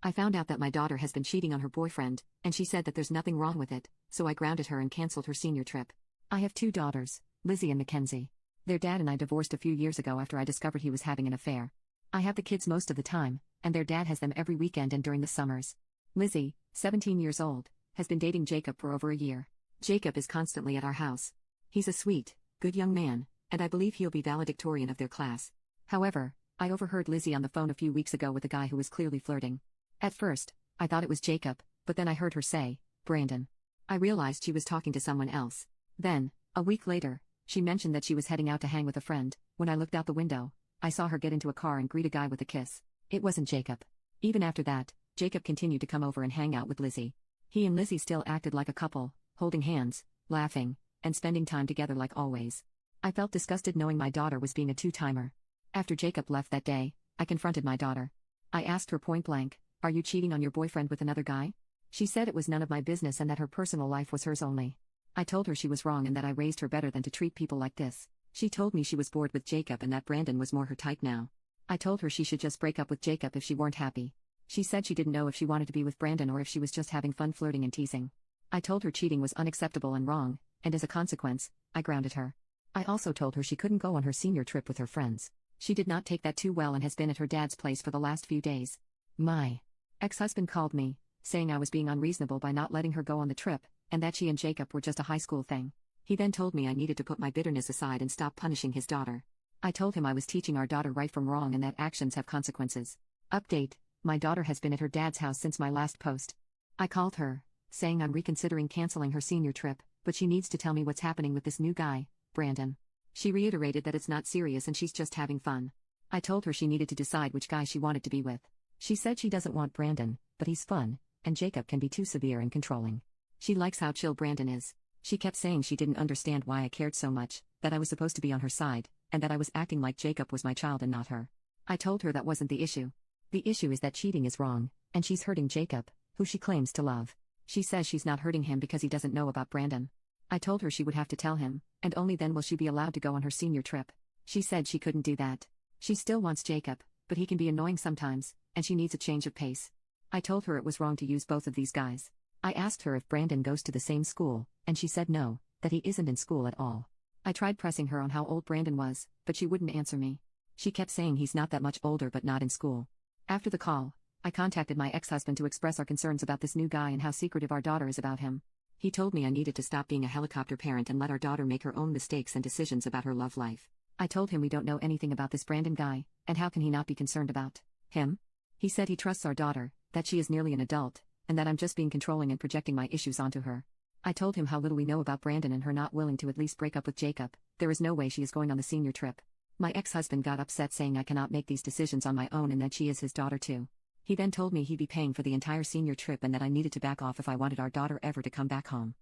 I found out that my daughter has been cheating on her boyfriend, and she said that there's nothing wrong with it, so I grounded her and cancelled her senior trip. I have two daughters, Lizzie and Mackenzie. Their dad and I divorced a few years ago after I discovered he was having an affair. I have the kids most of the time, and their dad has them every weekend and during the summers. Lizzie, 17 years old, has been dating Jacob for over a year. Jacob is constantly at our house. He's a sweet, good young man, and I believe he'll be valedictorian of their class. However, I overheard Lizzie on the phone a few weeks ago with a guy who was clearly flirting. At first, I thought it was Jacob, but then I heard her say, Brandon. I realized she was talking to someone else. Then, a week later, she mentioned that she was heading out to hang with a friend. When I looked out the window, I saw her get into a car and greet a guy with a kiss. It wasn't Jacob. Even after that, Jacob continued to come over and hang out with Lizzie. He and Lizzie still acted like a couple, holding hands, laughing, and spending time together like always. I felt disgusted knowing my daughter was being a two-timer. After Jacob left that day, I confronted my daughter. I asked her point blank, "Are you cheating on your boyfriend with another guy?" She said it was none of my business and that her personal life was hers only. I told her she was wrong and that I raised her better than to treat people like this. She told me she was bored with Jacob and that Brandon was more her type now. I told her she should just break up with Jacob if she weren't happy. She said she didn't know if she wanted to be with Brandon or if she was just having fun flirting and teasing. I told her cheating was unacceptable and wrong, and as a consequence, I grounded her. I also told her she couldn't go on her senior trip with her friends. She did not take that too well and has been at her dad's place for the last few days. My ex-husband called me, saying I was being unreasonable by not letting her go on the trip, and that she and Jacob were just a high school thing. He then told me I needed to put my bitterness aside and stop punishing his daughter. I told him I was teaching our daughter right from wrong and that actions have consequences. Update: my daughter has been at her dad's house since my last post. I called her, saying I'm reconsidering canceling her senior trip, but she needs to tell me what's happening with this new guy, Brandon. She reiterated that it's not serious and she's just having fun. I told her she needed to decide which guy she wanted to be with. She said she doesn't want Brandon, but he's fun, and Jacob can be too severe and controlling. She likes how chill Brandon is. She kept saying she didn't understand why I cared so much, that I was supposed to be on her side, and that I was acting like Jacob was my child and not her. I told her that wasn't the issue. The issue is that cheating is wrong, and she's hurting Jacob, who she claims to love. She says she's not hurting him because he doesn't know about Brandon. I told her she would have to tell him, and only then will she be allowed to go on her senior trip. She said she couldn't do that. She still wants Jacob, but he can be annoying sometimes, and she needs a change of pace. I told her it was wrong to use both of these guys. I asked her if Brandon goes to the same school, and she said no, that he isn't in school at all. I tried pressing her on how old Brandon was, but she wouldn't answer me. She kept saying he's not that much older but not in school. After the call, I contacted my ex-husband to express our concerns about this new guy and how secretive our daughter is about him. He told me I needed to stop being a helicopter parent and let our daughter make her own mistakes and decisions about her love life. I told him we don't know anything about this Brandon guy, and how can he not be concerned about him? He said he trusts our daughter, that she is nearly an adult, and that I'm just being controlling and projecting my issues onto her. I told him how little we know about Brandon and her not willing to at least break up with Jacob. There is no way she is going on the senior trip. My ex-husband got upset saying I cannot make these decisions on my own and that she is his daughter too. He then told me he'd be paying for the entire senior trip and that I needed to back off if I wanted our daughter ever to come back home.